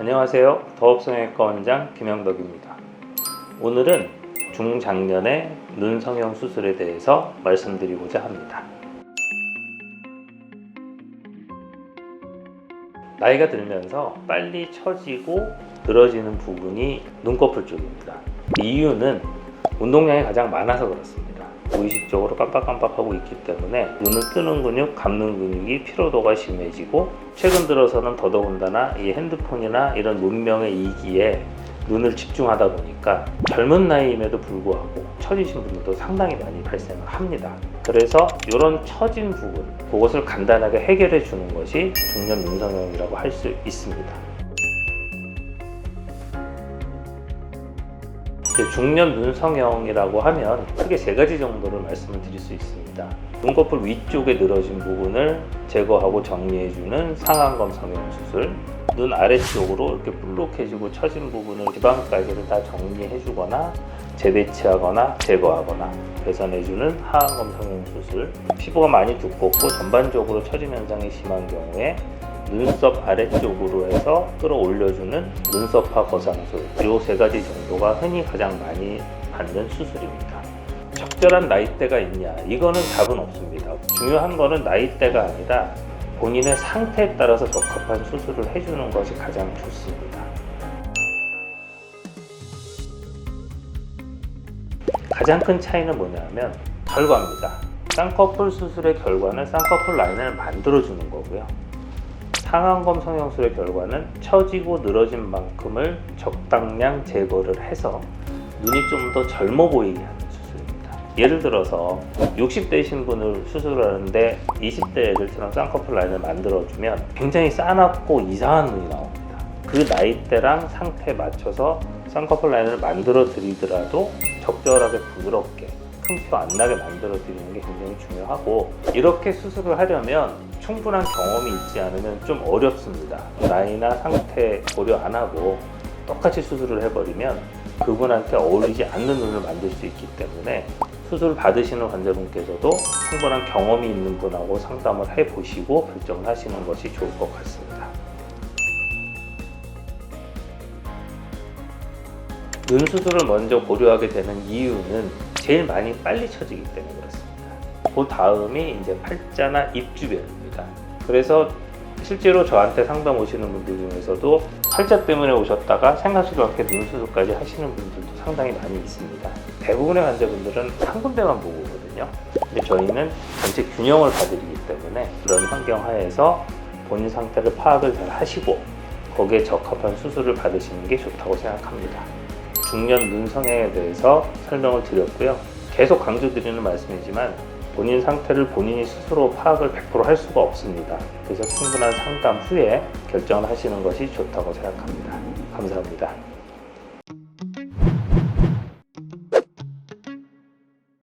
안녕하세요. 더업성형외과 원장 김영덕입니다. 오늘은 중장년의 눈 성형 수술에 대해서 말씀드리고자 합니다. 나이가 들면서 빨리 처지고 늘어지는 부분이 눈꺼풀 쪽입니다. 이유는 운동량이 가장 많아서 그렇습니다. 무의식적으로 깜빡깜빡하고 있기 때문에 눈을 뜨는 근육, 감는 근육이 피로도가 심해지고, 최근 들어서는 더더군다나 이 핸드폰이나 이런 문명의 이기에 눈을 집중하다 보니까 젊은 나이임에도 불구하고 처지신 분들도 상당히 많이 발생을 합니다. 그래서 이런 처진 부분, 그것을 간단하게 해결해 주는 것이 중년 눈성형이라고 할 수 있습니다. 중년 눈성형이라고 하면 크게 세 가지 정도를 말씀을 드릴 수 있습니다. 눈꺼풀 위쪽에 늘어진 부분을 제거하고 정리해주는 상안검 성형 수술, 눈 아래쪽으로 이렇게 볼록해지고 처진 부분을 지방까지를 다 정리해주거나 재배치하거나 제거하거나 개선해주는 하안검 성형 수술, 피부가 많이 두껍고 전반적으로 처짐 현상이 심한 경우에 눈썹 아래쪽으로 해서 끌어올려주는 눈썹화 거상술, 이 세 가지 정도가 흔히 가장 많이 받는 수술입니다. 적절한 나이대가 있냐? 이거는 답은 없습니다. 중요한 거는 나이대가 아니라 본인의 상태에 따라서 적합한 수술을 해주는 것이 가장 좋습니다. 가장 큰 차이는 뭐냐면 결과입니다. 쌍꺼풀 수술의 결과는 쌍꺼풀 라인을 만들어주는 거고요. 상안검 성형술의 결과는 처지고 늘어진 만큼을 적당량 제거를 해서 눈이 좀 더 젊어 보이게 하는 수술입니다. 예를 들어서 60대이신 분을 수술하는데 20대 애들처럼 쌍꺼풀 라인을 만들어주면 굉장히 싸납고 이상한 눈이 나옵니다. 그 나이대랑 상태에 맞춰서 쌍꺼풀 라인을 만들어 드리더라도 적절하게 부드럽게 큰 표 안 나게 만들어 드리는 게 굉장히 중요하고, 이렇게 수술을 하려면 충분한 경험이 있지 않으면 좀 어렵습니다. 나이나 상태 고려 안 하고 똑같이 수술을 해버리면 그분한테 어울리지 않는 눈을 만들 수 있기 때문에 수술 받으시는 환자분께서도 충분한 경험이 있는 분하고 상담을 해보시고 결정을 하시는 것이 좋을 것 같습니다. 눈 수술을 먼저 고려하게 되는 이유는 제일 많이 빨리 처지기 때문에 그렇습니다. 그 다음이 이제 팔자나 입 주변입니다. 그래서 실제로 저한테 상담 오시는 분들 중에서도 팔자 때문에 오셨다가 생각지도 않게 눈 수술까지 하시는 분들도 상당히 많이 있습니다. 대부분의 환자분들은 한 군데만 보고 오거든요. 근데 저희는 전체 균형을 봐드리기 때문에 그런 환경 하에서 본인 상태를 파악을 잘 하시고 거기에 적합한 수술을 받으시는 게 좋다고 생각합니다. 중년 눈 성형에 대해서 설명을 드렸고요. 계속 강조드리는 말씀이지만 본인 상태를 본인이 스스로 파악을 100% 할 수가 없습니다. 그래서 충분한 상담 후에 결정을 하시는 것이 좋다고 생각합니다. 감사합니다.